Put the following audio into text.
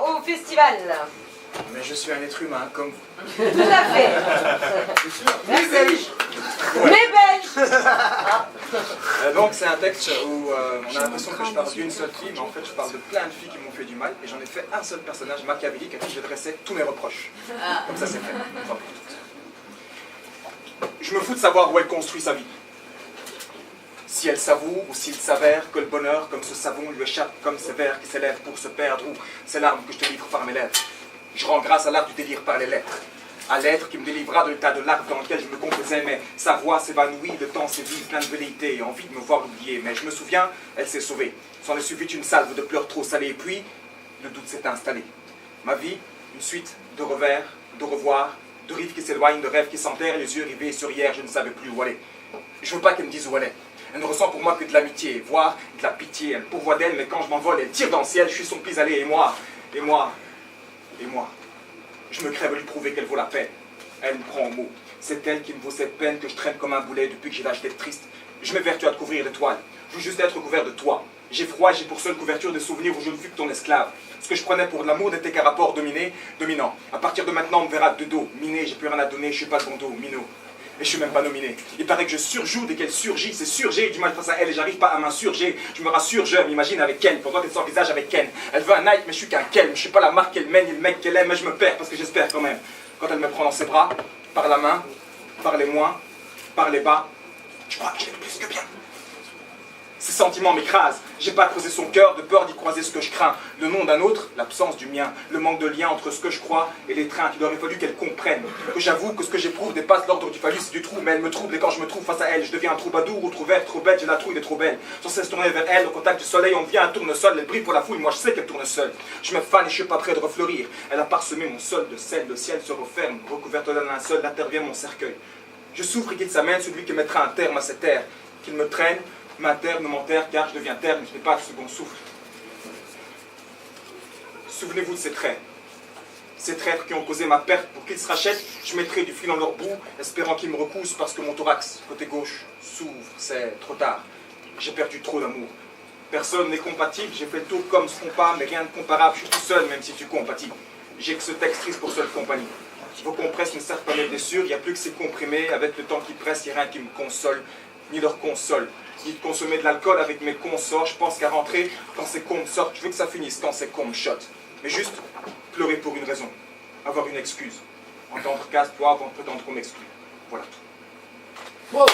au festival. Mais je suis un être humain comme vous. Tout à fait. Mais belge. Ouais. Mais belge. Donc c'est un texte où on a l'impression que je parle d'une seule fille, mais en fait je parle de plein de filles qui m'ont fait du mal, et j'en ai fait un seul personnage machiavélique à qui je dressais tous mes reproches. Comme ça c'est fait. Je me fous de savoir où elle construit sa vie. Si elle s'avoue ou s'il s'avère que le bonheur, comme ce savon, lui échappe comme ces vers qui s'élèvent pour se perdre, ou ces larmes que je te livre par mes lèvres. Je rends grâce à l'art du délire par les lettres. À l'être qui me délivrera de l'état de l'arbre dans lequel je me complaisais, mais sa voix s'évanouit, le temps s'évise, plein de velléité et envie de me voir l'oublier. Mais je me souviens, elle s'est sauvée. S'en est suivi une salve de pleurs trop salées, et puis le doute s'est installé. Ma vie, une suite de revers, de revoir, de rives qui s'éloignent, de rêves qui s'enterrent, les yeux rivés sur hier, je ne savais plus où aller. Je veux pas qu'elle me dise où elle est. Elle ne ressent pour moi que de l'amitié, voire de la pitié. Elle pourvoit d'elle, mais quand je m'envole, elle tire dans le ciel, je suis son pis-aller, et moi, je me crève à lui prouver qu'elle vaut la peine. Elle me prend au mot. C'est elle qui me vaut cette peine que je traîne comme un boulet depuis que j'ai l'âge d'être triste. Je m'évertue à te couvrir de toile. Je veux juste être couvert de toi. J'ai froid, j'ai pour seule couverture des souvenirs où je ne fus que ton esclave. Ce que je prenais pour de l'amour n'était qu'un rapport dominant. À partir de maintenant, on me verra de dos. Miné, j'ai plus rien à donner, je suis pas le bon dos, minot. Et je suis même pas nominé. Il paraît que je surjoue dès qu'elle surgit. C'est sûr, j'ai du mal face à elle et j'arrive pas à m'insurger. Je me rassure, je m'imagine avec Ken. Pourtant, elle s'envisage avec Ken. Elle veut un Nike, mais je suis qu'un Ken. Je suis pas la marque qu'elle mène, ni le mec qu'elle aime, mais je me perds parce que j'espère quand même. Quand elle me prend dans ses bras, par la main, par les moins, par les bas, je crois que je l'aime plus que bien. Ces sentiments m'écrasent. J'ai pas creusé son cœur de peur d'y croiser ce que je crains. Le nom d'un autre, l'absence du mien. Le manque de lien entre ce que je crois et les trains. Il aurait fallu qu'elle comprenne. Que j'avoue que ce que j'éprouve dépasse l'ordre du phallus et du trou. Mais elle me trouble et quand je me trouve face à elle, je deviens un troubadour ou trop vert, trop bête. J'ai la trouille, elle est trop belle. Sans cesse tourner vers elle, au contact du soleil, on devient un tournesol. Elle brille pour la foule, moi je sais qu'elle tourne seule. Je me fane et je suis pas prêt de refleurir. Elle a parsemé mon sol de sel. Le ciel se referme, recouverte d'un linceul. La terre vient mon cercueil. Je souffre et qu'il s'amène celui qui mettra un terme à cette ère. Qu'il me traîne, m'enterre, ne m'enterre, car je deviens terre, mais je n'ai pas le second souffle. Souvenez-vous de ces traits. Ces traîtres qui ont causé ma perte. Pour qu'ils se rachètent, je mettrai du fil dans leur bout, espérant qu'ils me recoussent parce que mon thorax, côté gauche, s'ouvre. C'est trop tard. J'ai perdu trop d'amour. Personne n'est compatible, j'ai fait le tour comme ce qu'on pas, mais rien de comparable. Je suis tout seul, même si tu compatis. J'ai que ce texte triste pour seule compagnie. Vos compresses ne servent pas mes blessures, il n'y a plus que ces comprimés. Avec le temps qui presse, il n'y a rien qui me console, ni leur console. Ni de consommer de l'alcool avec mes consorts. Je pense qu'à rentrer quand ces cons me sortent. Je veux que ça finisse quand ces cons me shotent. Mais juste pleurer pour une raison. Avoir une excuse. Entendre casse-toi avant de prétendre qu'on m'exclut. Voilà tout. Wow.